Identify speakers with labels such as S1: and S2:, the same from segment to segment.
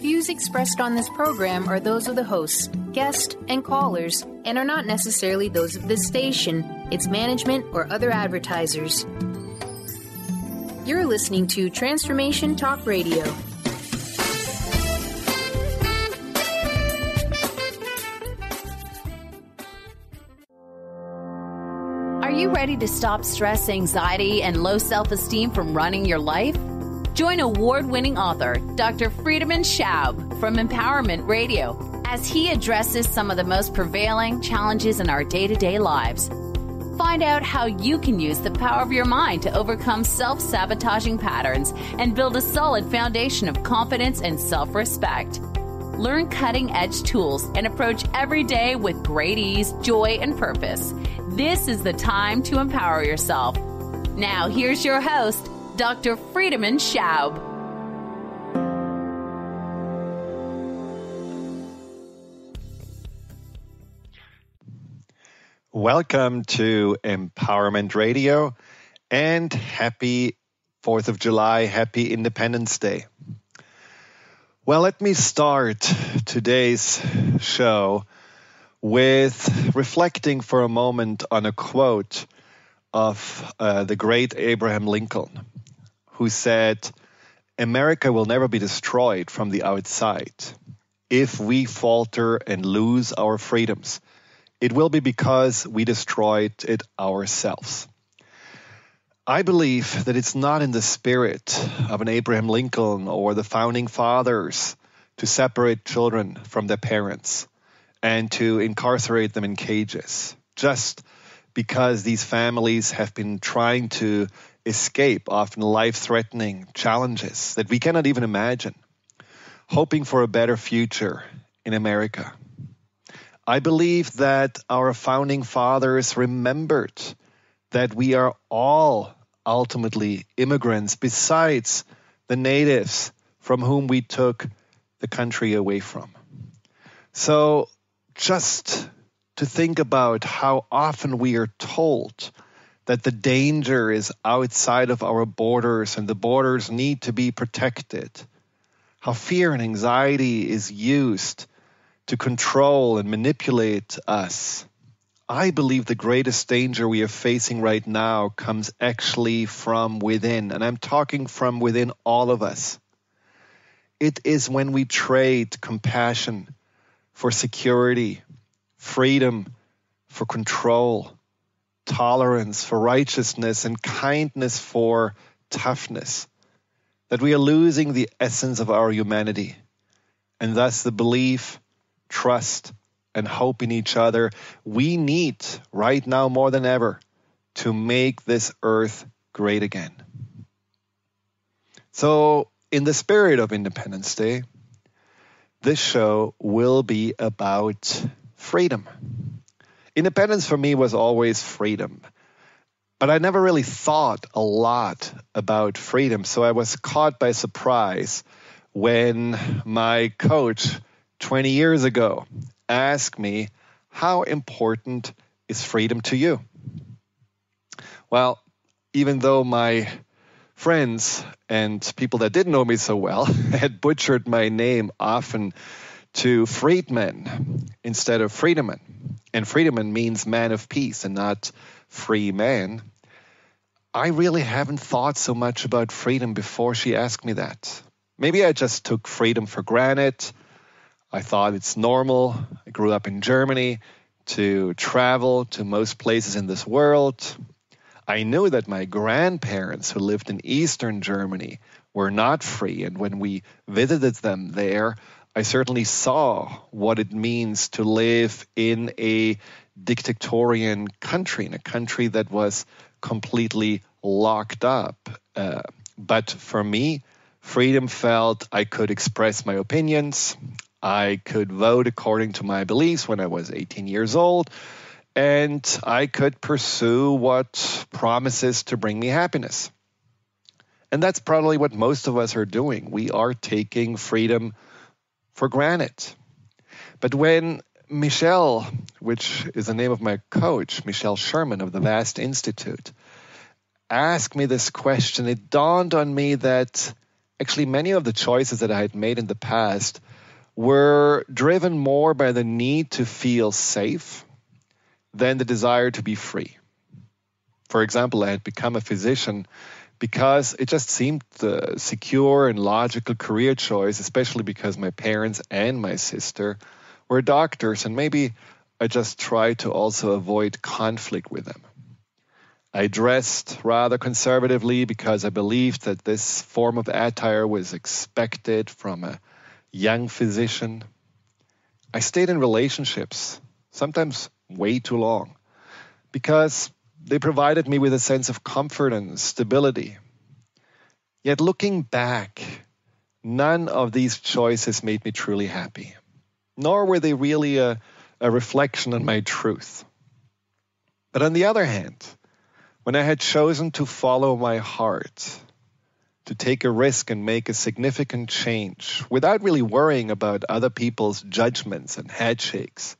S1: views expressed on this program are those of the hosts, guests, and callers, and are not necessarily those of this station, its management, or other advertisers. You're listening to Transformation Talk Radio.
S2: Are you ready to stop stress, anxiety, and low self-esteem from running your life? Join award-winning author Dr. Friedemann Schaub from Empowerment Radio as he addresses some of the most prevailing challenges in our day-to-day lives. Find out how you can use the power of your mind to overcome self-sabotaging patterns and build a solid foundation of confidence and self-respect. Learn cutting-edge tools and approach every day with great ease, joy, and purpose. This is the time to empower yourself. Now, here's your host, Dr. Friedemann Schaub.
S3: Welcome to Empowerment Radio and happy 4th of July, happy Independence Day. Well, let me start today's show with reflecting for a moment on a quote of the great Abraham Lincoln, who said, "America will never be destroyed from the outside. If we falter and lose our freedoms, it will be because we destroyed it ourselves." I believe that it's not in the spirit of an Abraham Lincoln or the founding fathers to separate children from their parents and to incarcerate them in cages, just because these families have been trying to escape often life-threatening challenges that we cannot even imagine, hoping for a better future in America. I believe that our founding fathers remembered that we are all ultimately immigrants besides the natives from whom we took the country away from. So just to think about how often we are told that the danger is outside of our borders and the borders need to be protected, how fear and anxiety is used to control and manipulate us. I believe the greatest danger we are facing right now comes actually from within, and I'm talking from within all of us. It is when we trade compassion for security, freedom for control, tolerance for righteousness, and kindness for toughness, that we are losing the essence of our humanity, and thus the belief, trust, and hope in each other we need right now more than ever to make this earth great again. So, in the spirit of Independence Day, this show will be about freedom. Independence for me was always freedom, but I never really thought a lot about freedom, so I was caught by surprise when my coach 20 years ago asked me, "How important is freedom to you?" Well, even though my friends and people that didn't know me so well had butchered my name often to Friedemann instead of Friedemann, and Friedemann means man of peace and not free man, I really haven't thought so much about freedom before she asked me that. Maybe I just took freedom for granted. I thought it's normal. I grew up in Germany to travel to most places in this world. I knew that my grandparents who lived in Eastern Germany were not free. And when we visited them there, I certainly saw what it means to live in a dictatorial country, in a country that was completely locked up. But for me, freedom felt I could express my opinions. I could vote according to my beliefs when I was 18 years old, and I could pursue what promises to bring me happiness. And that's probably what most of us are doing. We are taking freedom for granted. But when Michelle, which is the name of my coach, Michelle Sherman of the Vast Institute, asked me this question, it dawned on me that Actually, many of the choices that I had made in the past were driven more by the need to feel safe than the desire to be free. For example, I had become a physician because it just seemed the secure and logical career choice, especially because my parents and my sister were doctors, and maybe I just tried to also avoid conflict with them. I dressed rather conservatively because I believed that this form of attire was expected from a young physician. I stayed in relationships, sometimes way too long, because they provided me with a sense of comfort and stability. Yet looking back, none of these choices made me truly happy, nor were they really a reflection on my truth. But on the other hand, when I had chosen to follow my heart, to take a risk and make a significant change without really worrying about other people's judgments and headshakes,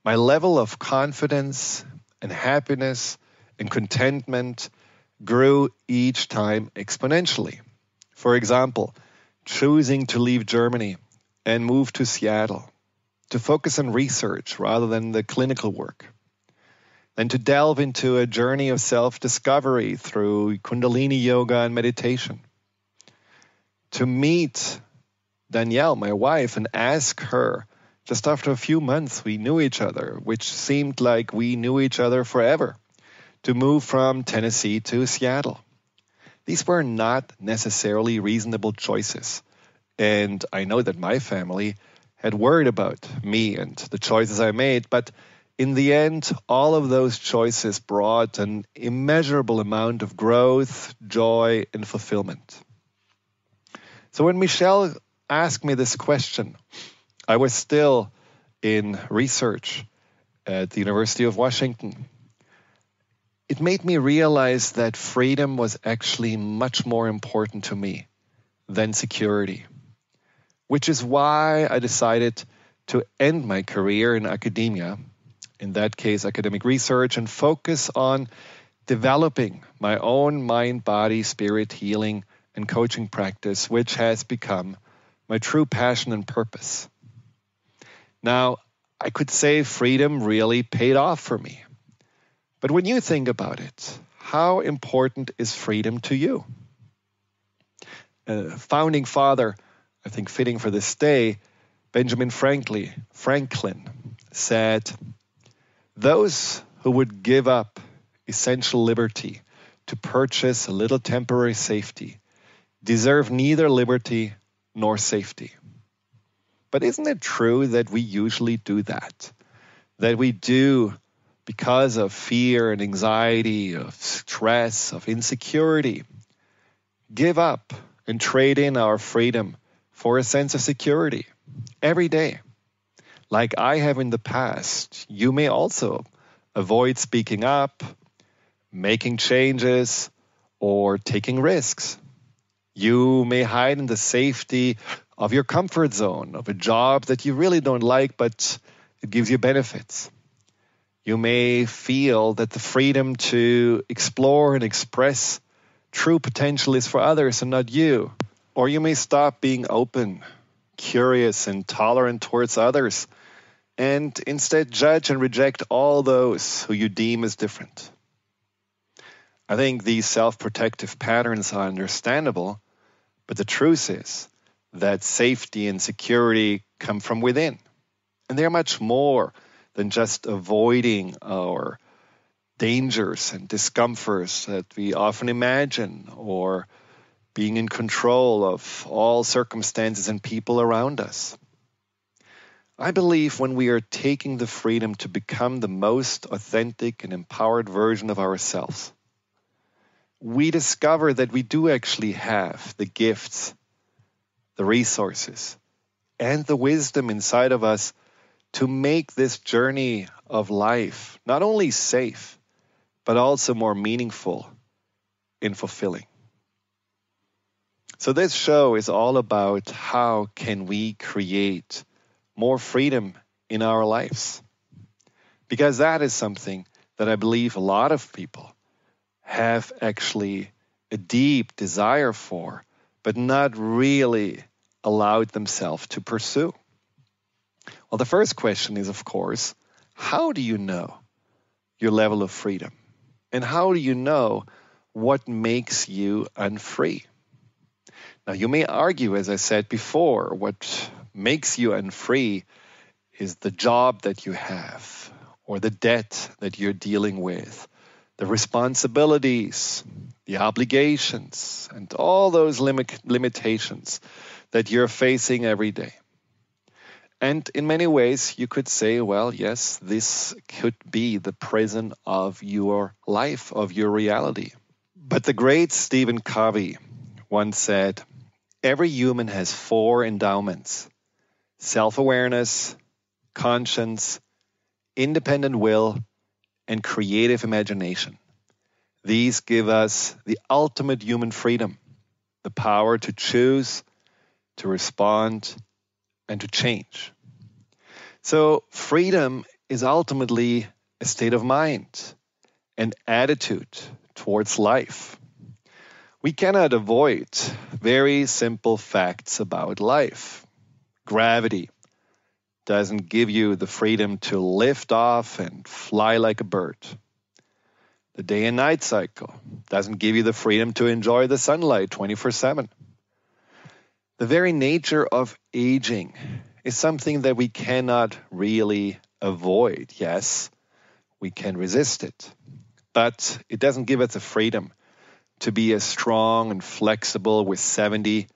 S3: my level of confidence and happiness and contentment grew each time exponentially. For example, choosing to leave Germany and move to Seattle, to focus on research rather than the clinical work, and to delve into a journey of self-discovery through Kundalini yoga and meditation. To meet Danielle, my wife, and ask her, just after a few months we knew each other, which seemed like we knew each other forever, to move from Tennessee to Seattle. These were not necessarily reasonable choices, and I know that my family had worried about me and the choices I made, but in the end, all of those choices brought an immeasurable amount of growth, joy, and fulfillment. So when Michelle asked me this question, I was still in research at the University of Washington. It made me realize that freedom was actually much more important to me than security, which is why I decided to end my career in academia, in that case academic research, and focus on developing my own mind, body, spirit healing and coaching practice, which has become my true passion and purpose. Now, I could say freedom really paid off for me. But when you think about it, how important is freedom to you? Founding father, I think fitting for this day, Benjamin Franklin said, "Those who would give up essential liberty to purchase a little temporary safety deserve neither liberty nor safety." But isn't it true that we usually do that? That we do, because of fear and anxiety, of stress, of insecurity, give up and trade in our freedom for a sense of security every day. Like I have in the past, you may also avoid speaking up, making changes, or taking risks. You may hide in the safety of your comfort zone, of a job that you really don't like, but it gives you benefits. You may feel that the freedom to explore and express true potential is for others and not you. Or you may stop being open, curious, and tolerant towards others, and instead judge and reject all those who you deem as different. I think these self-protective patterns are understandable, but the truth is that safety and security come from within. And they're much more than just avoiding our dangers and discomforts that we often imagine, or being in control of all circumstances and people around us. I believe when we are taking the freedom to become the most authentic and empowered version of ourselves, we discover that we do actually have the gifts, the resources, and the wisdom inside of us to make this journey of life not only safe, but also more meaningful and fulfilling. So this show is all about how can we create more freedom in our lives. Because that is something that I believe a lot of people have actually a deep desire for, but not really allowed themselves to pursue? Well, the first question is, of course, how do you know your level of freedom? And how do you know what makes you unfree? Now, you may argue, as I said before, what makes you unfree is the job that you have, or the debt that you're dealing with, the responsibilities, the obligations, and all those limitations that you're facing every day. And in many ways, you could say, well, yes, this could be the prison of your life, of your reality. But the great Stephen Covey once said, every human has 4 endowments: self-awareness, conscience, independent will, and creative imagination. These give us the ultimate human freedom, the power to choose, to respond, and to change. So freedom is ultimately a state of mind, an attitude towards life. We cannot avoid very simple facts about life. Gravity doesn't give you the freedom to lift off and fly like a bird. The day and night cycle doesn't give you the freedom to enjoy the sunlight 24/7. The very nature of aging is something that we cannot really avoid. Yes, we can resist it, but it doesn't give us the freedom to be as strong and flexible with 70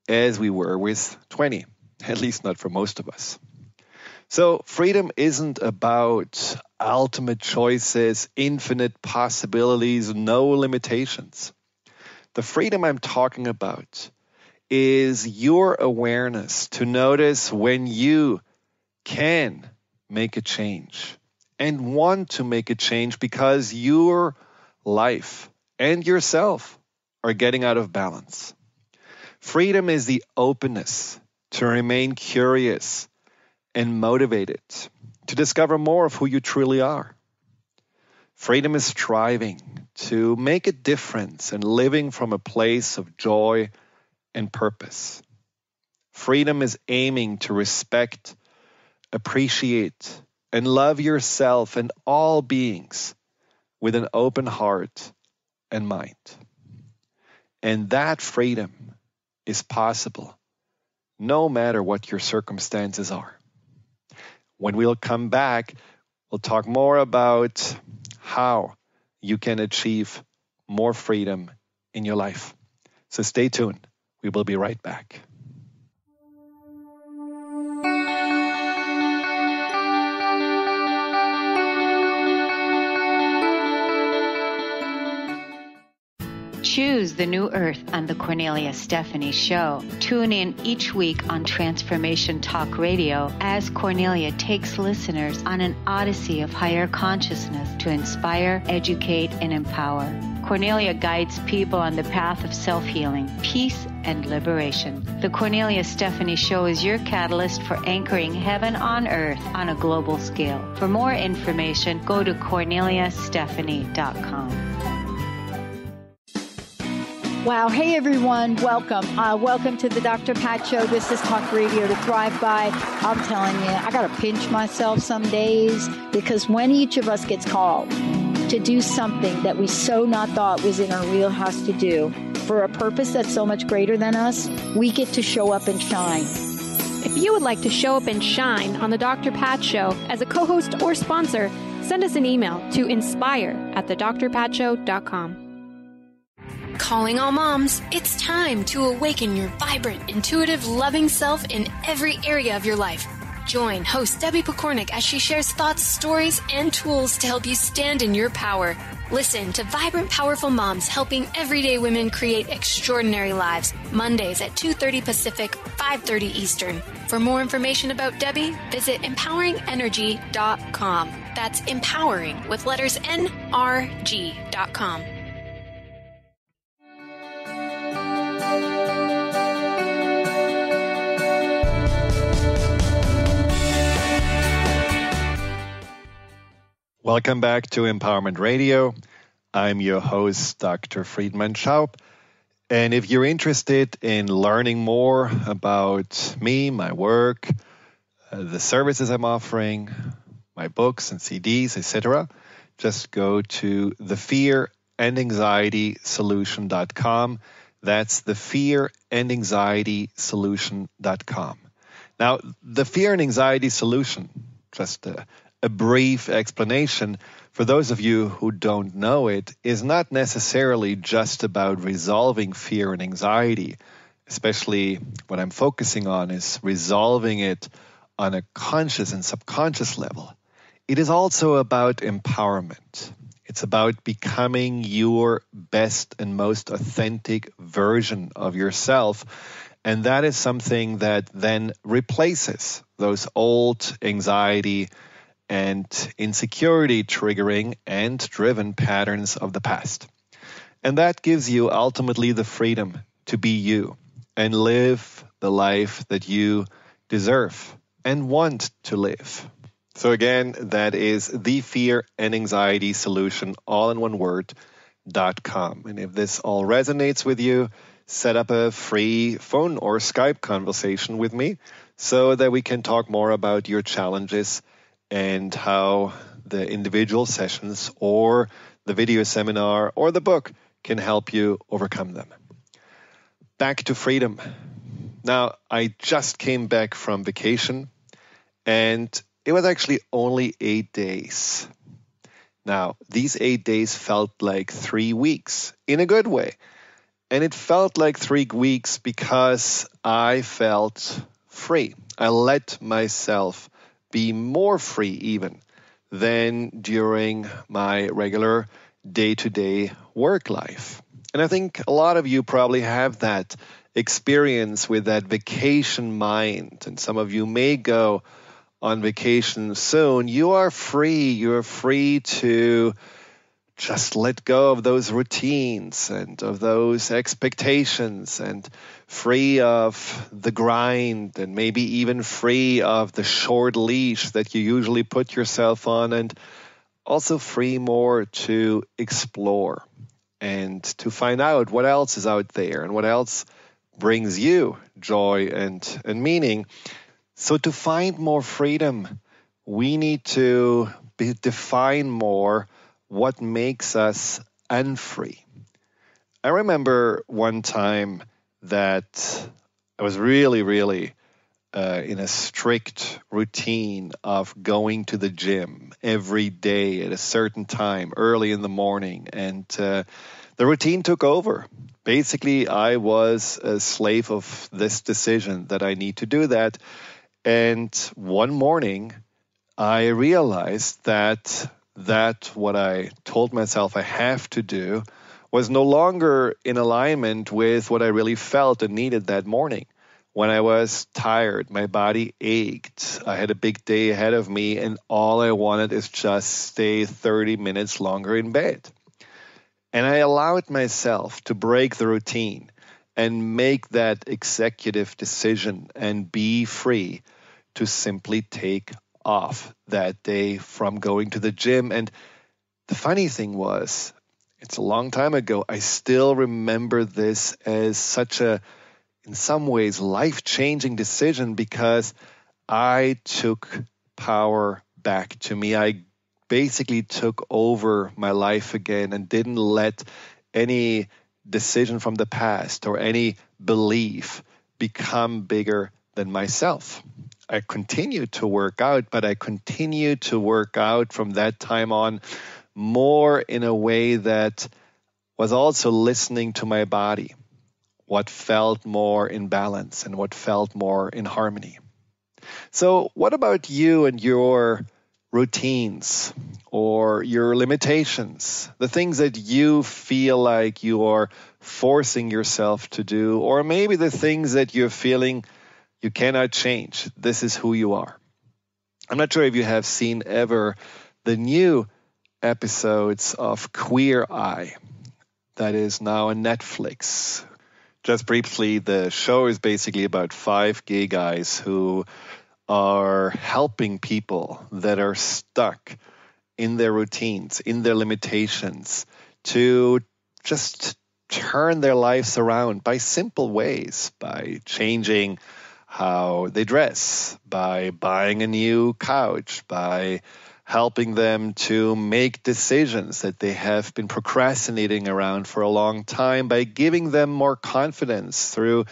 S3: as we were with 20, at least not for most of us. So freedom isn't about ultimate choices, infinite possibilities, no limitations. The freedom I'm talking about is your awareness to notice when you can make a change and want to make a change because your life and yourself are getting out of balance. Freedom is the openness to remain curious and motivated to discover more of who you truly are. Freedom is striving to make a difference and living from a place of joy and purpose. Freedom is aiming to respect, appreciate, and love yourself and all beings with an open heart and mind. And that freedom is possible no matter what your circumstances are. When we'll come back, we'll talk more about how you can achieve more freedom in your life. So stay tuned. We will be right back.
S2: Choose the new earth on the Cornelia Stephanie Show. Tune in each week on Transformation Talk Radio as Cornelia takes listeners on an odyssey of higher consciousness to inspire, educate, and empower. Cornelia guides people on the path of self-healing, peace, and liberation. The Cornelia Stephanie Show is your catalyst for anchoring heaven on earth on a global scale. For more information, go to corneliastephanie.com.
S4: Wow. Hey, everyone. Welcome. Welcome to the Dr. Pat Show. This is Talk Radio to Thrive By. I'm telling you, I got to pinch myself some days because when each of us gets called to do something that we so not thought was in our wheelhouse to do for a purpose that's so much greater than us, we get to show up and shine.
S5: If you would like to show up and shine on the Dr. Pat Show as a co-host or sponsor, send us an email to inspire@thedrpatshow.com.
S6: Calling all moms, it's time to awaken your vibrant, intuitive, loving self in every area of your life. Join host Debbie Pokornik as she shares thoughts, stories, and tools to help you stand in your power. Listen to Vibrant, Powerful Moms helping everyday women create extraordinary lives. Mondays at 2:30 Pacific, 5:30 Eastern. For more information about Debbie, visit empoweringenergy.com. That's empowering with letters NRG.com.
S3: Welcome back to Empowerment Radio. I'm your host, Dr. Friedemann Schaub. And if you're interested in learning more about me, my work, the services I'm offering, my books and CDs, etc., just go to thefearandanxietysolution.com. That's thefearandanxietysolution.com. Now, the Fear and Anxiety Solution, just a brief explanation for those of you who don't know it, is not necessarily just about resolving fear and anxiety. Especially what I'm focusing on is resolving it on a conscious and subconscious level. It is also about empowerment. It's about becoming your best and most authentic version of yourself. And that is something that then replaces those old anxiety and insecurity triggering and driven patterns of the past. And that gives you ultimately the freedom to be you and live the life that you deserve and want to live. So again, that is thefearandanxietysolution, all in one word.com. And if this all resonates with you, set up a free phone or Skype conversation with me so that we can talk more about your challenges and how the individual sessions or the video seminar or the book can help you overcome them. Back to freedom. Now, I just came back from vacation, and it was actually only 8 days. Now, these 8 days felt like 3 weeks in a good way. And it felt like 3 weeks because I felt free. I let myself be more free even than during my regular day-to-day work life. And I think a lot of you probably have that experience with that vacation mind. And some of you may go on vacation soon. You are free. You're free to just let go of those routines and of those expectations, and free of the grind, and maybe even free of the short leash that you usually put yourself on, and also free more to explore and to find out what else is out there and what else brings you joy and meaning. So to find more freedom, we need to define more what makes us unfree. I remember one time that I was really in a strict routine of going to the gym every day at a certain time, early in the morning. And the routine took over. Basically, I was a slave of this decision that I need to do that. And one morning, I realized that what I told myself I have to do was no longer in alignment with what I really felt and needed that morning. When I was tired, my body ached. I had a big day ahead of me, and all I wanted is just stay 30 minutes longer in bed. And I allowed myself to break the routine and make that executive decision and be free to simply take off that day from going to the gym. And the funny thing was, it's a long time ago, I still remember this as such a, in some ways, life-changing decision, because I took power back to me. I basically took over my life again and didn't let any decision from the past or any belief become bigger than myself. I continued to work out, but I continued to work out from that time on more in a way that was also listening to my body, what felt more in balance and what felt more in harmony. So what about you and your routines or your limitations, the things that you feel like you are forcing yourself to do, or maybe the things that you're feeling you cannot change? This is who you are. I'm not sure if you have seen ever the new episodes of Queer Eye that is now on Netflix. Just briefly, the show is basically about 5 gay guys who are helping people that are stuck in their routines, in their limitations, to just turn their lives around by simple ways, by changing how they dress, by buying a new couch, by helping them to make decisions that they have been procrastinating around for a long time, by giving them more confidence through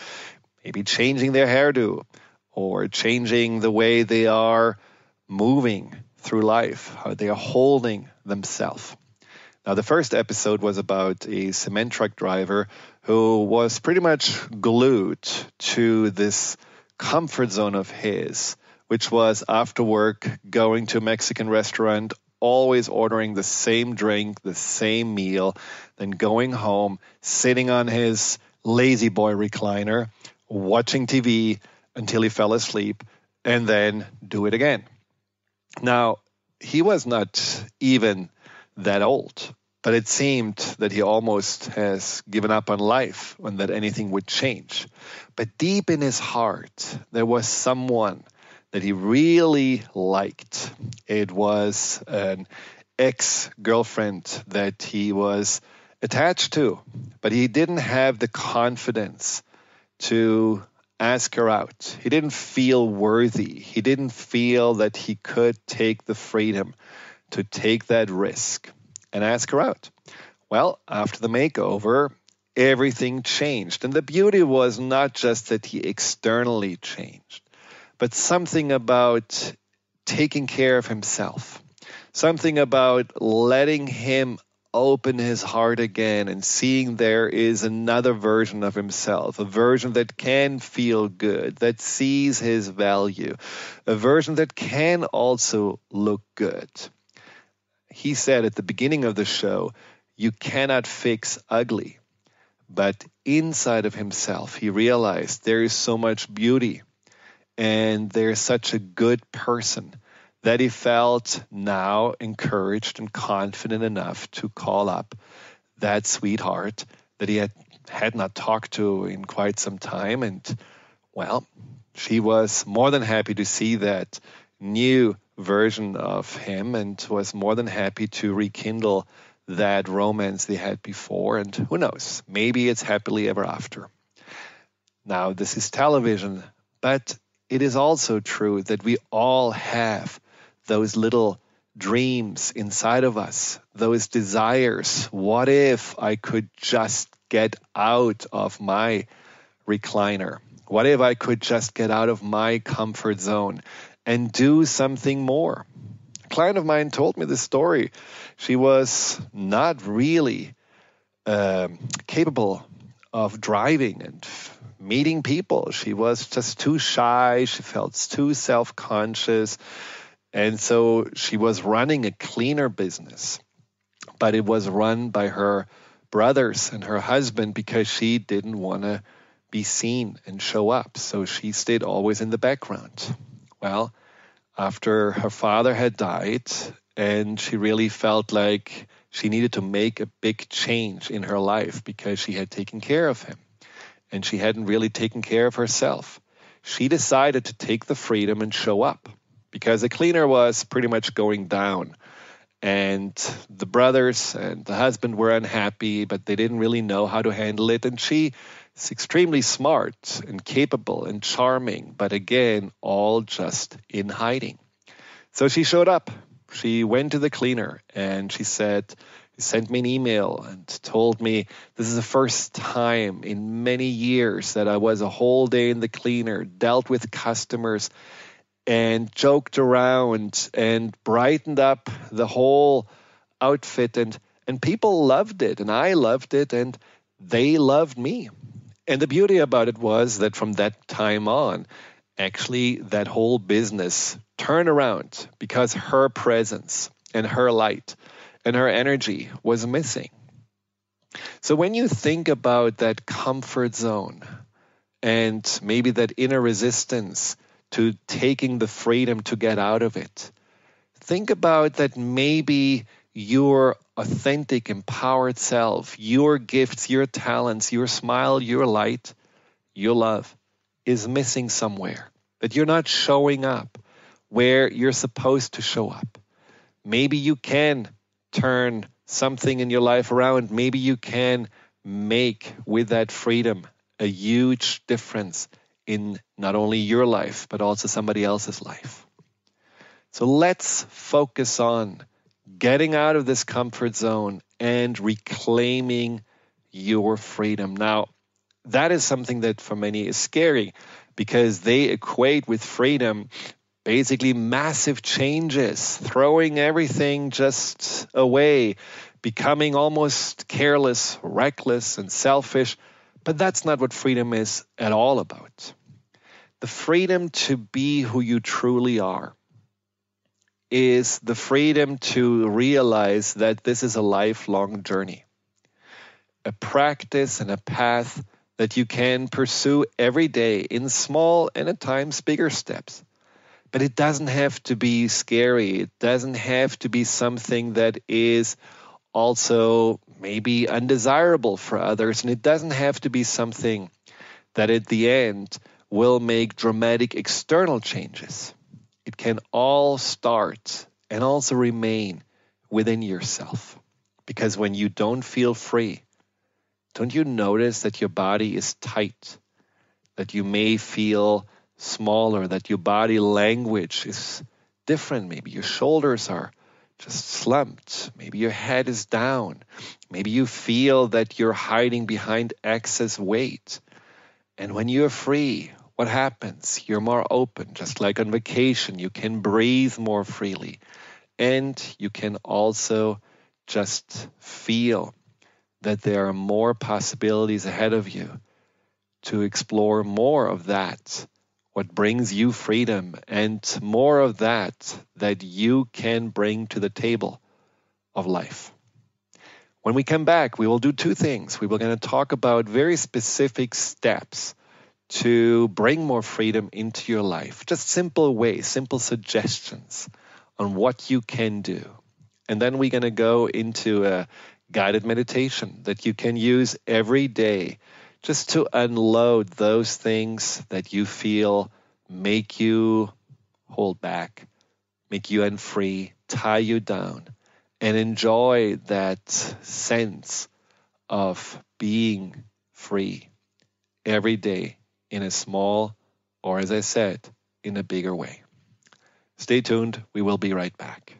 S3: maybe changing their hairdo or changing the way they are moving through life, how they are holding themselves. Now, the first episode was about a cement truck driver who was pretty much glued to this comfort zone of his, which was after work going to a Mexican restaurant, always ordering the same drink, the same meal, then going home, sitting on his lazy boy recliner, watching TV until he fell asleep, and then do it again. Now, he was not even that old, but it seemed that he almost has given up on life and that anything would change. But deep in his heart, there was someone that he really liked. It was an ex-girlfriend that he was attached to, but he didn't have the confidence to ask her out. He didn't feel worthy. He didn't feel that he could take the freedom to take that risk and ask her out. Well, after the makeover, everything changed. And the beauty was not just that he externally changed, but something about taking care of himself, something about letting him open his heart again and seeing there is another version of himself, a version that can feel good, that sees his value, a version that can also look good. He said at the beginning of the show, you cannot fix ugly. But inside of himself, he realized there is so much beauty and there's such a good person that he felt now encouraged and confident enough to call up that sweetheart that he had not talked to in quite some time. And, well, she was more than happy to see that new version of him and was more than happy to rekindle that romance they had before. And who knows, maybe it's happily ever after. Now, this is television, but it is also true that we all have those little dreams inside of us, those desires. What if I could just get out of my recliner? What if I could just get out of my comfort zone and do something more? A client of mine told me this story. She was not really capable of driving and meeting people. She was just too shy. She felt too self-conscious. And so she was running a cleaner business, but it was run by her brothers and her husband because she didn't want to be seen and show up. So she stayed always in the background. Well, after her father had died and she really felt like she needed to make a big change in her life because she had taken care of him and she hadn't really taken care of herself, she decided to take the freedom and show up. Because the cleaner was pretty much going down. And the brothers and the husband were unhappy, but they didn't really know how to handle it. And she is extremely smart and capable and charming, but again, all just in hiding. So she showed up. She went to the cleaner and she sent me an email and told me this is the first time in many years that I was a whole day in the cleaner, dealt with customers, and joked around and brightened up the whole outfit. And people loved it, and I loved it, and they loved me. And the beauty about it was that from that time on, actually that whole business turned around because her presence and her light and her energy was missing. So when you think about that comfort zone and maybe that inner resistance to taking the freedom to get out of it, think about that maybe your authentic, empowered self, your gifts, your talents, your smile, your light, your love is missing somewhere, that you're not showing up where you're supposed to show up. Maybe you can turn something in your life around. Maybe you can make with that freedom a huge difference in not only your life, but also somebody else's life. So let's focus on getting out of this comfort zone and reclaiming your freedom. Now, that is something that for many is scary because they equate with freedom basically massive changes, throwing everything just away, becoming almost careless, reckless, and selfish. But that's not what freedom is at all about. The freedom to be who you truly are is the freedom to realize that this is a lifelong journey, a practice and a path that you can pursue every day in small and at times bigger steps. But it doesn't have to be scary. It doesn't have to be something that is also maybe undesirable for others. And it doesn't have to be something that at the end will make dramatic external changes. It can all start and also remain within yourself. Because when you don't feel free, don't you notice that your body is tight, that you may feel smaller, that your body language is different? Maybe your shoulders are just slumped. Maybe your head is down. Maybe you feel that you're hiding behind excess weight. And when you're free, what happens? You're more open, just like on vacation. You can breathe more freely. And you can also just feel that there are more possibilities ahead of you to explore more of that, what brings you freedom, and more of that you can bring to the table of life. When we come back, we will do two things. We were going to talk about very specific steps to bring more freedom into your life. Just simple ways, simple suggestions on what you can do. And then we're going to go into a guided meditation that you can use every day just to unload those things that you feel make you hold back, make you unfree, tie you down, and enjoy that sense of being free every day in a small, or as I said, in a bigger way. Stay tuned. We will be right back.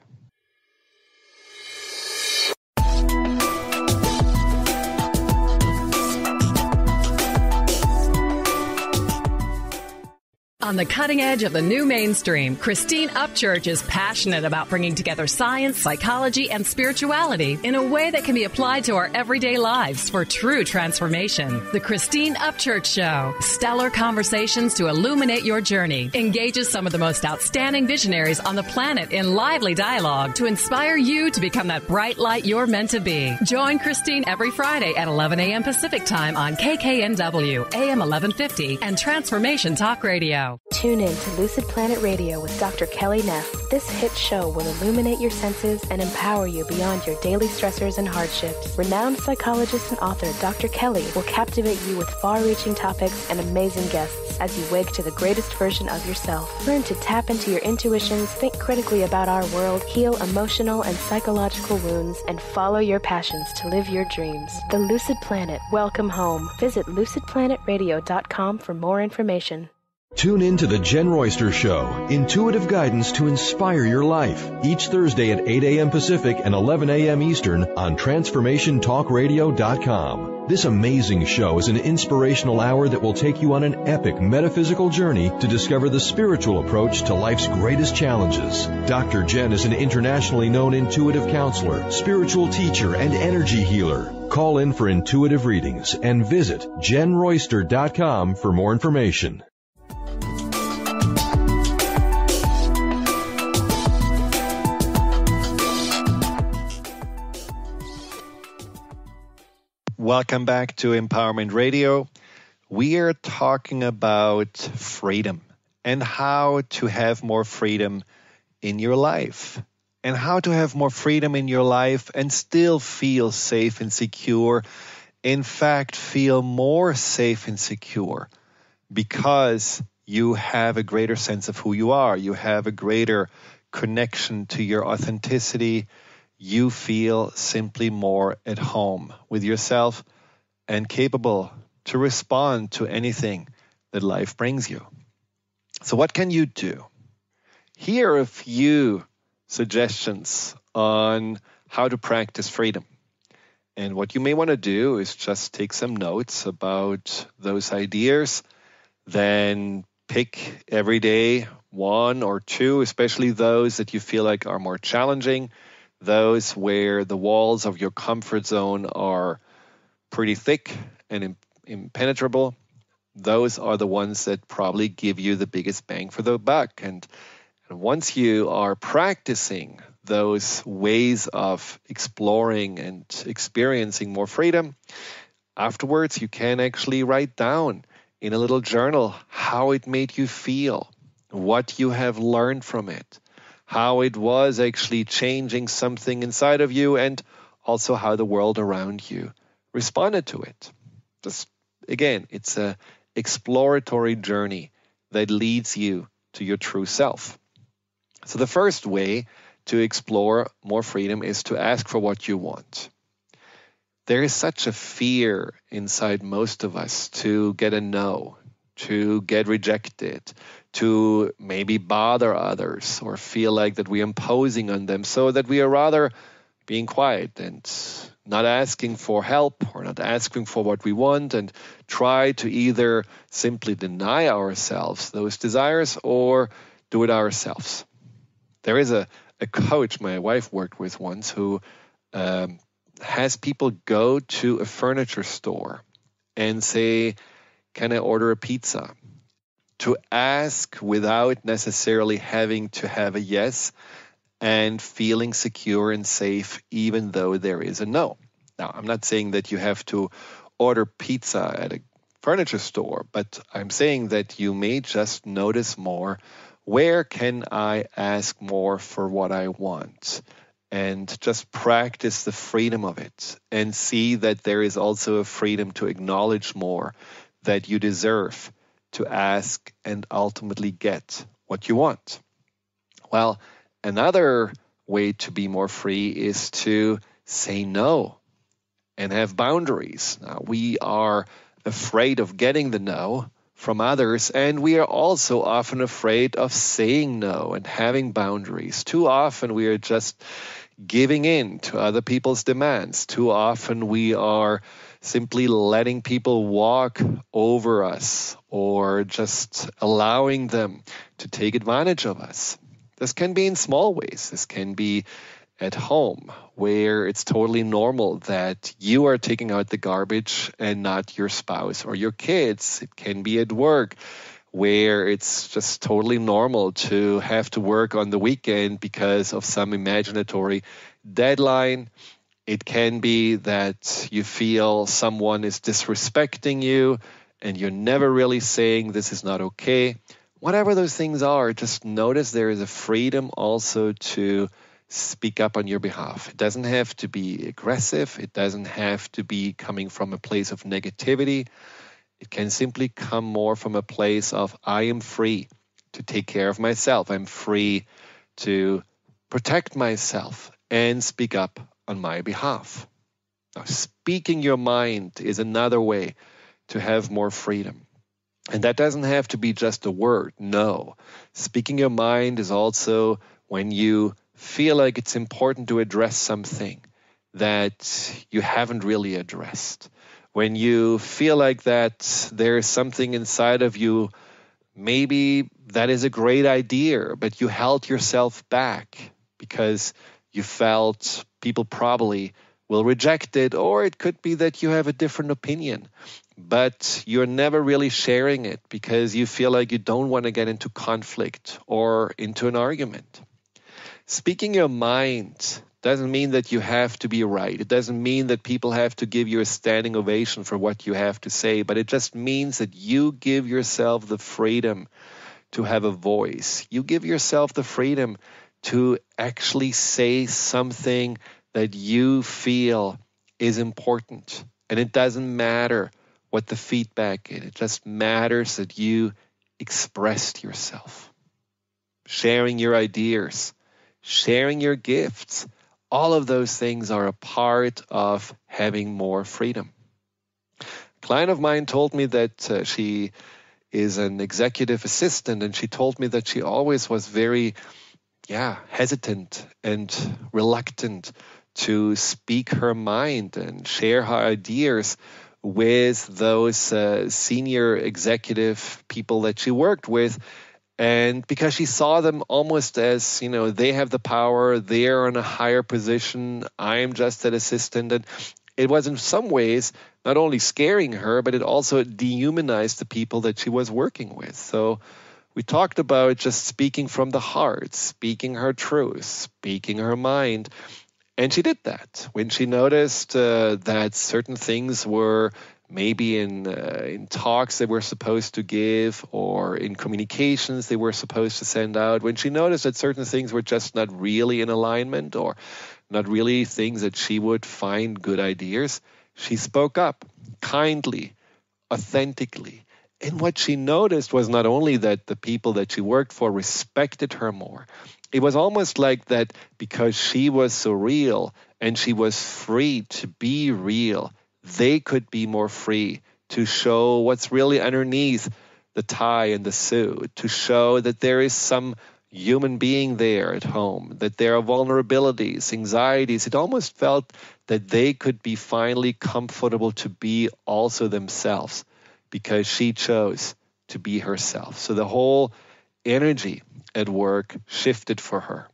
S7: On the cutting edge of the new mainstream, Christine Upchurch is passionate about bringing together science, psychology, and spirituality in a way that can be applied to our everyday lives for true transformation. The Christine Upchurch Show, stellar conversations to illuminate your journey, engages some of the most outstanding visionaries on the planet in lively dialogue to inspire you to become that bright light you're meant to be. Join Christine every Friday at 11 a.m. Pacific Time on KKNW, AM 1150, and Transformation Talk Radio.
S8: Tune in to Lucid Planet Radio with Dr. Kelly Neff. This hit show will illuminate your senses and empower you beyond your daily stressors and hardships. Renowned psychologist and author Dr. Kelly will captivate you with far-reaching topics and amazing guests as you wake to the greatest version of yourself. Learn to tap into your intuitions, think critically about our world, heal emotional and psychological wounds, and follow your passions to live your dreams. The Lucid Planet. Welcome home. Visit lucidplanetradio.com for more information.
S9: Tune in to The Jen Royster Show, intuitive guidance to inspire your life, each Thursday at 8 a.m. Pacific and 11 a.m. Eastern on TransformationTalkRadio.com. This amazing show is an inspirational hour that will take you on an epic metaphysical journey to discover the spiritual approach to life's greatest challenges. Dr. Jen is an internationally known intuitive counselor, spiritual teacher, and energy healer. Call in for intuitive readings and visit JenRoyster.com for more information.
S3: Welcome back to Empowerment Radio. We are talking about freedom and how to have more freedom in your life, and how to have more freedom in your life and still feel safe and secure. In fact, feel more safe and secure because you have a greater sense of who you are. You have a greater connection to your authenticity. You feel simply more at home with yourself and capable to respond to anything that life brings you. So what can you do? Here are a few suggestions on how to practice freedom. And what you may want to do is just take some notes about those ideas, then pick every day one or two, especially those that you feel like are more challenging, those where the walls of your comfort zone are pretty thick and impenetrable. Those are the ones that probably give you the biggest bang for the buck. And once you are practicing those ways of exploring and experiencing more freedom, afterwards you can actually write down in a little journal how it made you feel, what you have learned from it, how it was actually changing something inside of you, and also how the world around you responded to it. Just again, it's an exploratory journey that leads you to your true self. So the first way to explore more freedom is to ask for what you want. There is such a fear inside most of us to get a no, to get rejected, to maybe bother others or feel like that we're imposing on them, so that we are rather being quiet and not asking for help or not asking for what we want, and try to either simply deny ourselves those desires or do it ourselves. There is a coach my wife worked with once who has people go to a furniture store and say, "Can I order a pizza?" To ask without necessarily having to have a yes, and feeling secure and safe even though there is a no. Now, I'm not saying that you have to order pizza at a furniture store, but I'm saying that you may just notice more, where can I ask more for what I want? And just practice the freedom of it and see that there is also a freedom to acknowledge more, that you deserve to ask and ultimately get what you want. Well, another way to be more free is to say no and have boundaries. Now, we are afraid of getting the no from others, and we are also often afraid of saying no and having boundaries. Too often we are just giving in to other people's demands. Too often we are simply letting people walk over us or just allowing them to take advantage of us. This can be in small ways. This can be at home, where it's totally normal that you are taking out the garbage and not your spouse or your kids. It can be at work, where it's just totally normal to have to work on the weekend because of some imaginary deadline. It can be that you feel someone is disrespecting you and you're never really saying this is not okay. Whatever those things are, just notice there is a freedom also to speak up on your behalf. It doesn't have to be aggressive. It doesn't have to be coming from a place of negativity. It can simply come more from a place of, I am free to take care of myself. I'm free to protect myself and speak up on my behalf. Now, speaking your mind is another way to have more freedom. And that doesn't have to be just a word. No. Speaking your mind is also when you feel like it's important to address something that you haven't really addressed. When you feel like that there is something inside of you, maybe that is a great idea, but you held yourself back because you felt people probably will reject it, or it could be that you have a different opinion, but you're never really sharing it because you feel like you don't want to get into conflict or into an argument. Speaking your mind doesn't mean that you have to be right. It doesn't mean that people have to give you a standing ovation for what you have to say, but it just means that you give yourself the freedom to have a voice. You give yourself the freedom to actually say something that you feel is important. And it doesn't matter what the feedback is. It just matters that you expressed yourself. Sharing your ideas, sharing your gifts, all of those things are a part of having more freedom. client of mine told me that she is an executive assistant, and she told me that she always was very hesitant and reluctant to speak her mind and share her ideas with those senior executive people that she worked with. And because she saw them almost as, they have the power, they're in a higher position, I'm just an assistant. And it was in some ways not only scaring her, but it also dehumanized the people that she was working with. So we talked about just speaking from the heart, speaking her truth, speaking her mind. And she did that. When she noticed that certain things were maybe in talks they were supposed to give, or in communications they were supposed to send out, when she noticed that certain things were just not really in alignment or not really things that she would find good ideas, she spoke up kindly, authentically. And what she noticed was not only that the people that she worked for respected her more, it was almost like that because she was so real and she was free to be real, they could be more free to show what's really underneath the tie and the suit, to show that there is some human being there at home, that there are vulnerabilities, anxieties. It almost felt that they could be finally comfortable to be also themselves because she chose to be herself. So the whole energy at work shifted for her.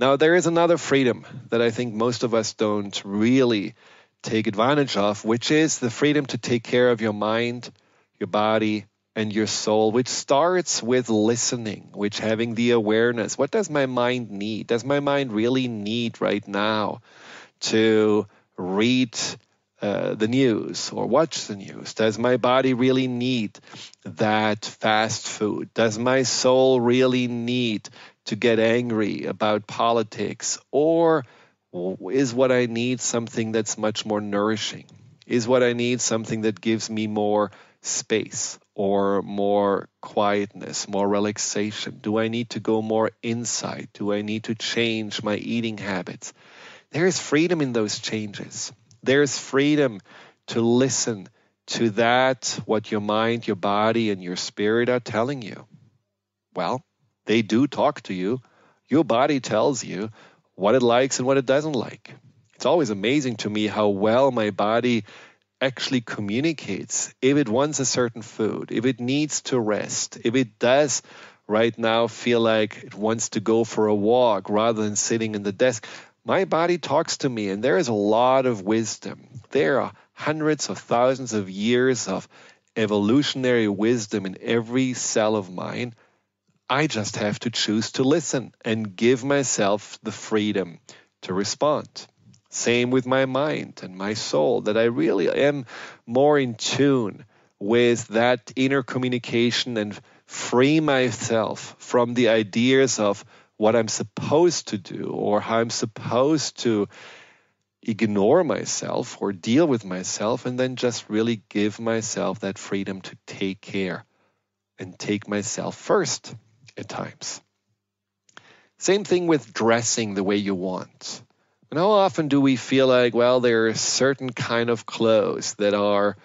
S3: Now, there is another freedom that I think most of us don't really take advantage of, which is the freedom to take care of your mind, your body, and your soul, which starts with listening, which having the awareness. What does my mind need? Does my mind really need right now to read the news or watch the news? Does my body really need that fast food? Does my soul really need to get angry about politics? Or is what I need something that's much more nourishing? Is what I need something that gives me more space or more quietness, more relaxation? Do I need to go more inside? Do I need to change my eating habits? There is freedom in those changes. There is freedom to listen to that, what your mind, your body, and your spirit are telling you. Well, they do talk to you. Your body tells you what it likes and what it doesn't like. It's always amazing to me how well my body actually communicates if it wants a certain food, if it needs to rest, if it does right now feel like it wants to go for a walk rather than sitting in the desk. My body talks to me, and there is a lot of wisdom. There are hundreds of thousands of years of evolutionary wisdom in every cell of mine. I just have to choose to listen and give myself the freedom to respond. Same with my mind and my soul, that I really am more in tune with that inner communication and free myself from the ideas of what I'm supposed to do or how I'm supposed to ignore myself or deal with myself, and then just really give myself that freedom to take care and take myself first at times. Same thing with dressing the way you want. And how often do we feel like, well, there are certain kind of clothes that are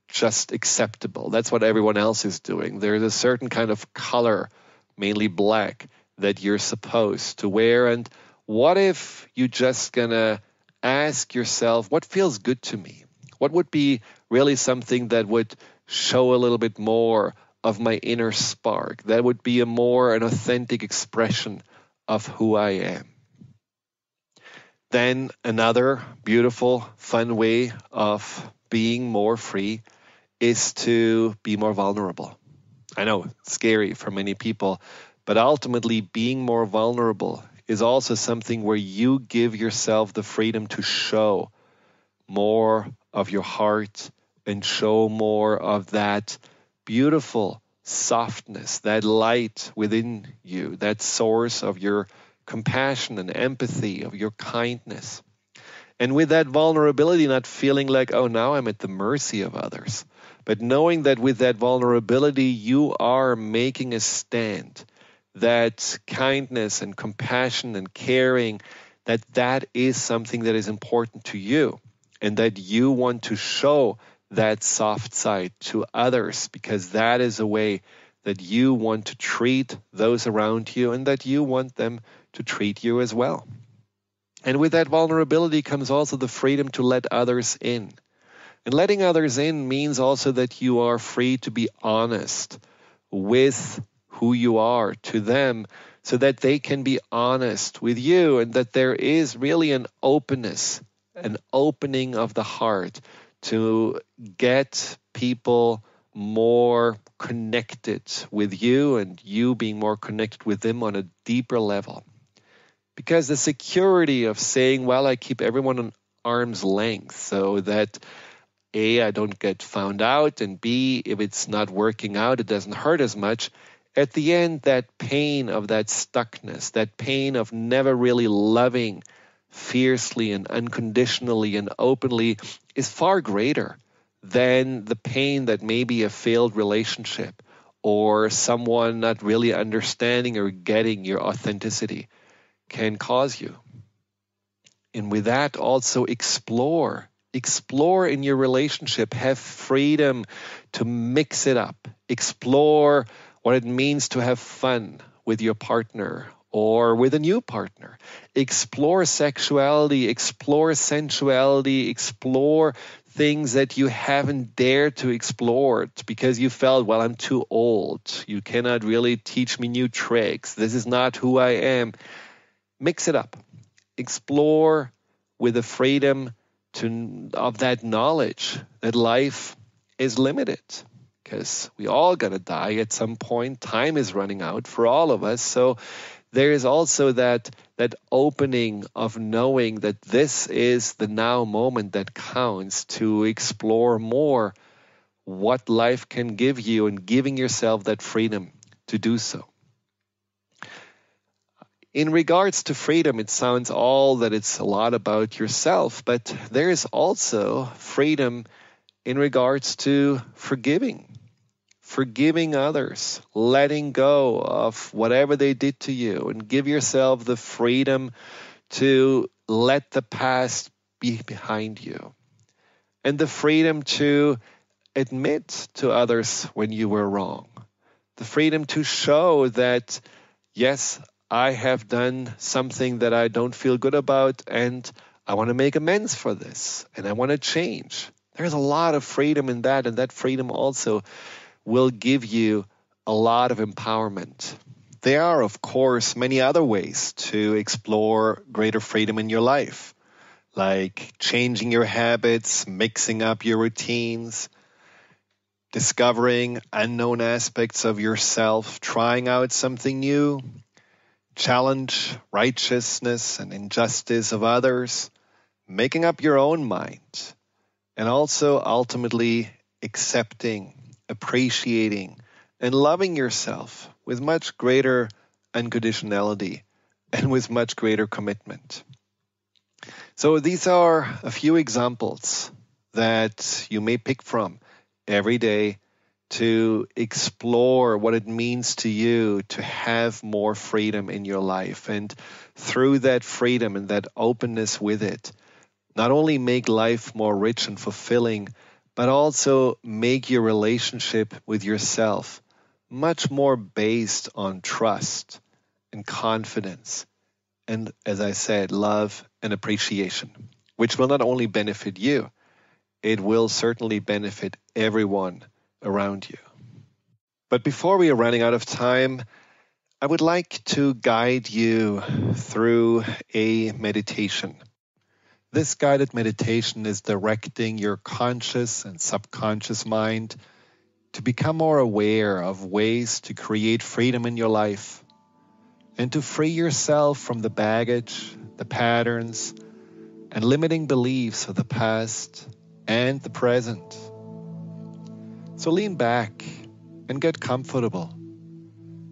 S3: just acceptable. That's what everyone else is doing. There's a certain kind of color, mainly black, that you're supposed to wear. And what if you're just gonna ask yourself, what feels good to me? What would be really something that would show a little bit more of my inner spark? That would be an authentic expression of who I am. Then another beautiful, fun way of being more free is to be more vulnerable. I know it's scary for many people, but ultimately being more vulnerable is also something where you give yourself the freedom to show more of your heart and show more of that beautiful softness, that light within you, that source of your compassion and empathy, of your kindness. And with that vulnerability, not feeling like, oh, now I'm at the mercy of others, but knowing that with that vulnerability, you are making a stand, that kindness and compassion and caring, that is something that is important to you, and that you want to show that soft side to others, because that is a way that you want to treat those around you and that you want them to treat you as well. And with that vulnerability comes also the freedom to let others in. And letting others in means also that you are free to be honest with who you are to them, so that they can be honest with you, and that there is really an openness, an opening of the heart to get people more connected with you and you being more connected with them on a deeper level. Because the security of saying, well, I keep everyone on arm's length so that A, I don't get found out, and B, if it's not working out, it doesn't hurt as much. At the end, that pain of that stuckness, that pain of never really loving fiercely and unconditionally and openly is far greater than the pain that maybe a failed relationship or someone not really understanding or getting your authenticity can cause you. And with that, also explore in your relationship. Have freedom to mix it up. Explore what it means to have fun with your partner or with a new partner. Explore sexuality, explore sensuality, explore things that you haven't dared to explore because you felt, well, I'm too old. You cannot really teach me new tricks. This is not who I am. Mix it up. Explore with the freedom of that knowledge that life is limited, because we all got to die at some point. Time is running out for all of us. So there is also that opening of knowing that this is the now moment that counts to explore more what life can give you, and giving yourself that freedom to do so. In regards to freedom, it sounds all that it's a lot about yourself, but there is also freedom in regards to forgiving others, letting go of whatever they did to you, and give yourself the freedom to let the past be behind you, and the freedom to admit to others when you were wrong, the freedom to show that, yes, I have done something that I don't feel good about, and I want to make amends for this, and I want to change. There's a lot of freedom in that, and that freedom also will give you a lot of empowerment. There are, of course, many other ways to explore greater freedom in your life, like changing your habits, mixing up your routines, discovering unknown aspects of yourself, trying out something new, challenge righteousness and injustice of others, making up your own mind, and also ultimately accepting, appreciating, and loving yourself with much greater unconditionality and with much greater commitment. So these are a few examples that you may pick from every day to explore what it means to you to have more freedom in your life. And through that freedom and that openness with it, not only make life more rich and fulfilling, but also make your relationship with yourself much more based on trust and confidence. And as I said, love and appreciation, which will not only benefit you, it will certainly benefit everyone around you. But before we are running out of time, I would like to guide you through a meditation. This guided meditation is directing your conscious and subconscious mind to become more aware of ways to create freedom in your life and to free yourself from the baggage, the patterns, and limiting beliefs of the past and the present. So lean back and get comfortable.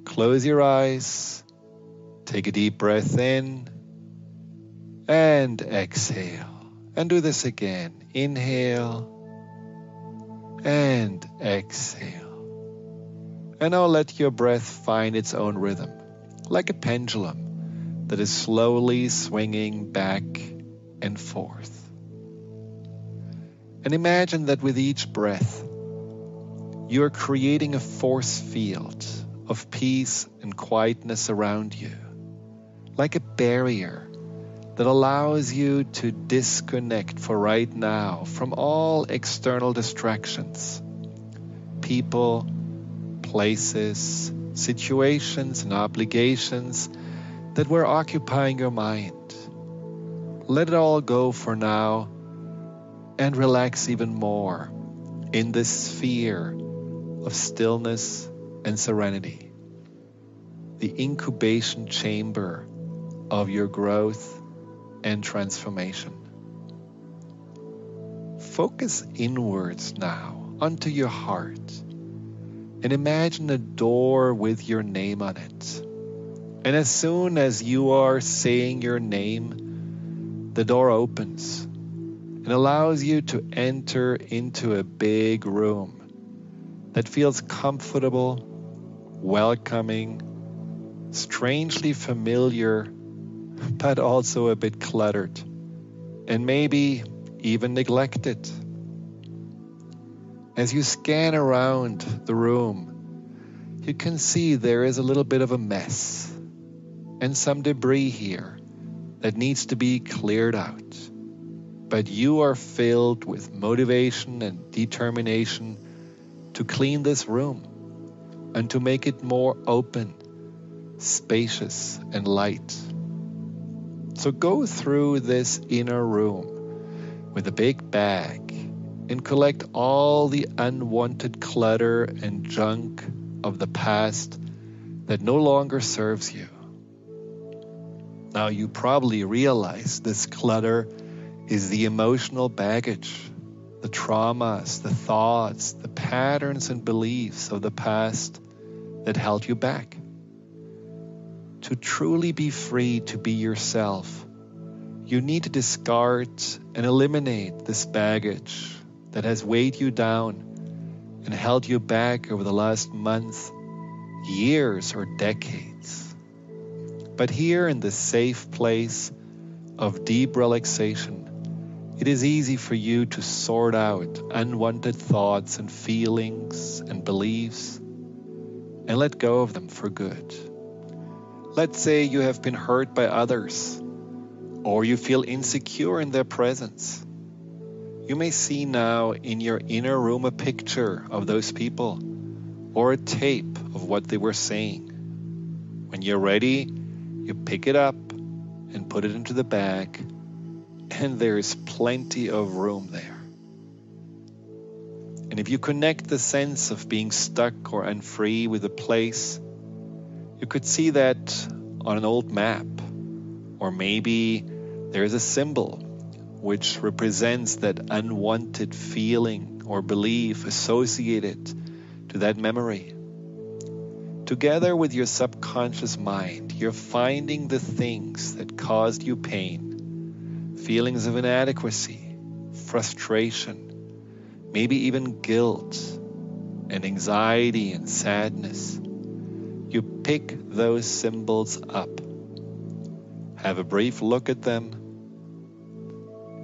S3: Close your eyes, take a deep breath in, and exhale. And do this again. Inhale and exhale. And now let your breath find its own rhythm, like a pendulum that is slowly swinging back and forth. And imagine that with each breath, you are creating a force field of peace and quietness around you, like a barrier that allows you to disconnect for right now from all external distractions, people, places, situations, and obligations that were occupying your mind. Let it all go for now and relax even more in this sphere of stillness and serenity, the incubation chamber of your growth and transformation. Focus inwards now onto your heart and imagine a door with your name on it. And as soon as you are saying your name, the door opens and allows you to enter into a big room that feels comfortable, welcoming, strangely familiar, but also a bit cluttered, and maybe even neglected. As you scan around the room, you can see there is a little bit of a mess and some debris here that needs to be cleared out. But you are filled with motivation and determination to clean this room and to make it more open, spacious, and light. So go through this inner room with a big bag and collect all the unwanted clutter and junk of the past that no longer serves you. Now you probably realize this clutter is the emotional baggage, the traumas, the thoughts, the patterns and beliefs of the past that held you back. To truly be free to be yourself, you need to discard and eliminate this baggage that has weighed you down and held you back over the last month, years, or decades. But here in the safe place of deep relaxation, it is easy for you to sort out unwanted thoughts and feelings and beliefs and let go of them for good. Let's say you have been hurt by others, or you feel insecure in their presence. You may see now in your inner room a picture of those people or a tape of what they were saying. When you're ready, you pick it up and put it into the bag, and there is plenty of room there. And if you connect the sense of being stuck or unfree with a place, you could see that on an old map, or maybe there is a symbol which represents that unwanted feeling or belief associated to that memory. Together with your subconscious mind, you're finding the things that caused you pain, feelings of inadequacy, frustration, maybe even guilt and anxiety and sadness. You pick those symbols up, have a brief look at them,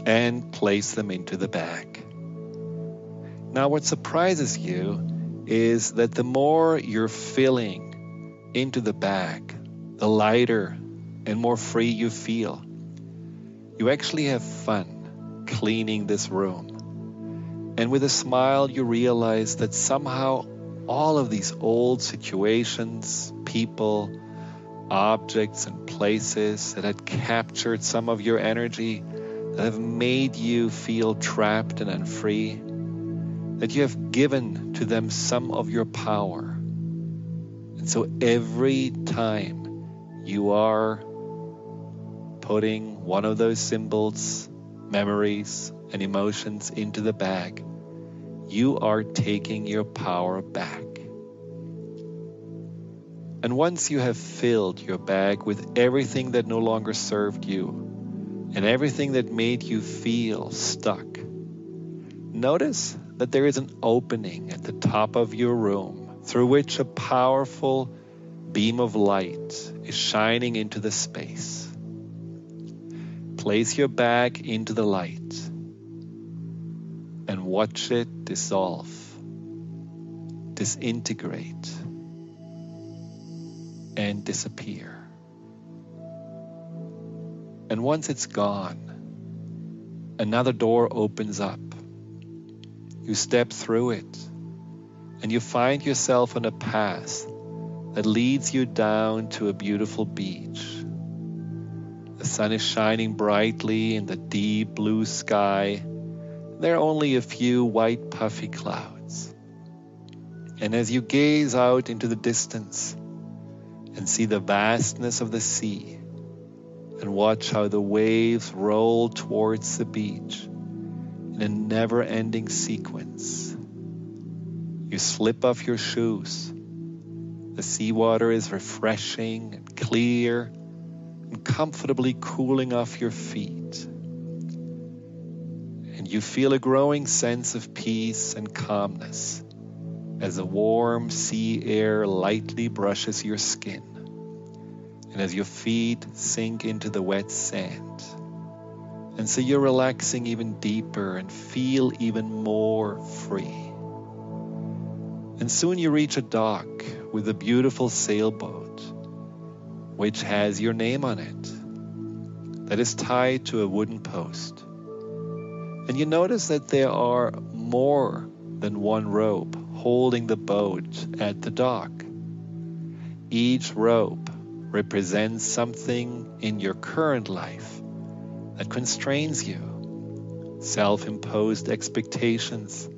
S3: and place them into the bag. Now, what surprises you is that the more you're filling into the bag, the lighter and more free you feel. You actually have fun cleaning this room. And with a smile, you realize that somehow all of these old situations, people, objects, and places that had captured some of your energy, that have made you feel trapped and unfree, that you have given to them some of your power. And so every time you are putting one of those symbols, memories, and emotions into the bag, you are taking your power back. And once you have filled your bag with everything that no longer served you and everything that made you feel stuck, notice that there is an opening at the top of your room through which a powerful beam of light is shining into the space. Place your bag into the light and watch it dissolve, disintegrate, and disappear. And once it's gone, another door opens up. You step through it, and you find yourself on a path that leads you down to a beautiful beach. The sun is shining brightly in the deep blue sky. There are only a few white puffy clouds. And as you gaze out into the distance and see the vastness of the sea, and watch how the waves roll towards the beach in a never-ending sequence, you slip off your shoes. The seawater is refreshing and clear and comfortably cooling off your feet. And you feel a growing sense of peace and calmness as the warm sea air lightly brushes your skin, and as your feet sink into the wet sand. And so you're relaxing even deeper and feel even more free. And soon you reach a dock with a beautiful sailboat, which has your name on it, that is tied to a wooden post. And you notice that there are more than one rope holding the boat at the dock. Each rope represents something in your current life that constrains you. Self-imposed expectations,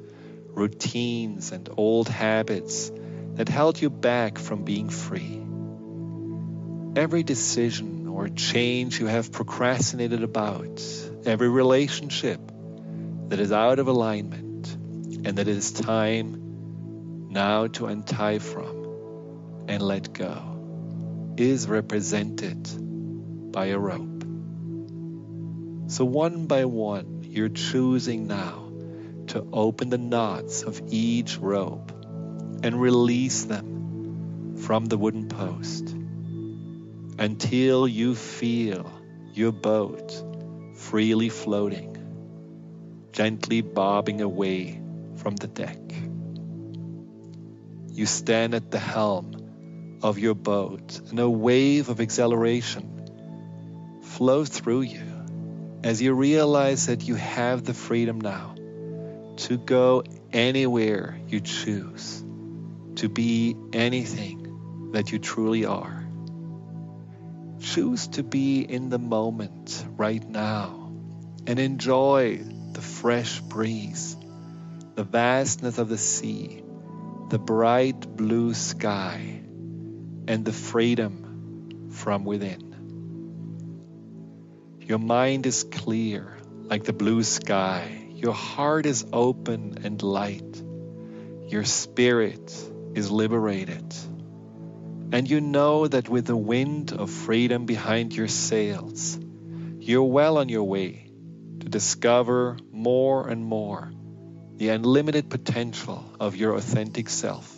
S3: routines, and old habits that held you back from being free. Every decision or change you have procrastinated about, every relationship that is out of alignment and that it is time now to untie from and let go, is represented by a rope. So one by one, you're choosing now to open the knots of each rope and release them from the wooden post until you feel your boat freely floating, gently bobbing away from the deck. You stand at the helm of your boat, and a wave of exhilaration flows through you as you realize that you have the freedom now to go anywhere you choose, to be anything that you truly are. Choose to be in the moment right now and enjoy the fresh breeze, the vastness of the sea, the bright blue sky, and the freedom from within. Your mind is clear like the blue sky. Your heart is open and light. Your spirit is liberated. And you know that with the wind of freedom behind your sails, you're well on your way to discover more and more the unlimited potential of your authentic self.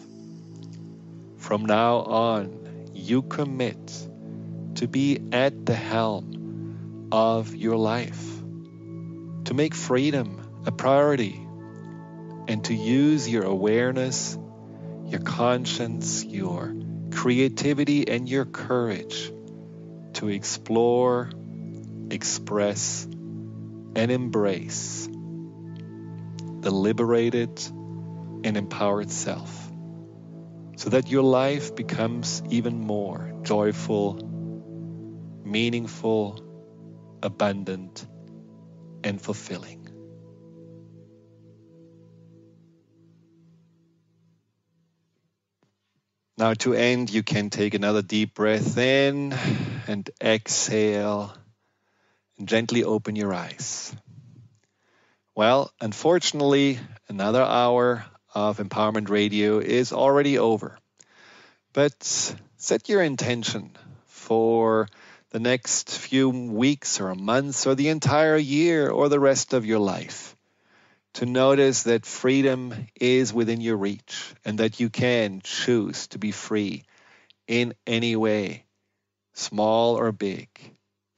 S3: From now on, you commit to be at the helm of your life, to make freedom a priority, and to use your awareness, your conscience, your creativity, and your courage to explore, express, and embrace the liberated and empowered self, so that your life becomes even more joyful, meaningful, abundant, and fulfilling. Now to end, you can take another deep breath in and exhale and gently open your eyes. Well, unfortunately, another hour of Empowerment Radio is already over. But set your intention for the next few weeks or months or the entire year or the rest of your life to notice that freedom is within your reach and that you can choose to be free in any way, small or big,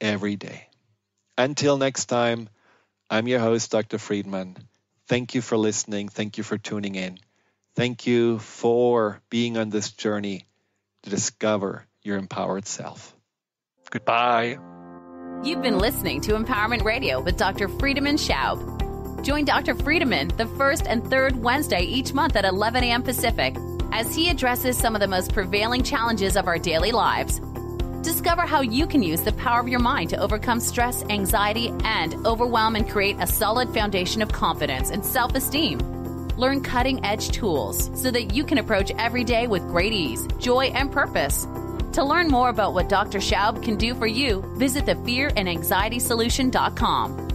S3: every day. Until next time, I'm your host, Dr. Friedemann. Thank you for listening. Thank you for tuning in. Thank you for being on this journey to discover your empowered self. Goodbye.
S2: You've been listening to Empowerment Radio with Dr. Friedemann Schaub. Join Dr. Friedemann the first and third Wednesday each month at 11 a.m. Pacific as he addresses some of the most prevailing challenges of our daily lives. Discover how you can use the power of your mind to overcome stress, anxiety, and overwhelm and create a solid foundation of confidence and self-esteem. Learn cutting-edge tools so that you can approach every day with great ease, joy, and purpose. To learn more about what Dr. Schaub can do for you, visit thefearandanxietysolution.com.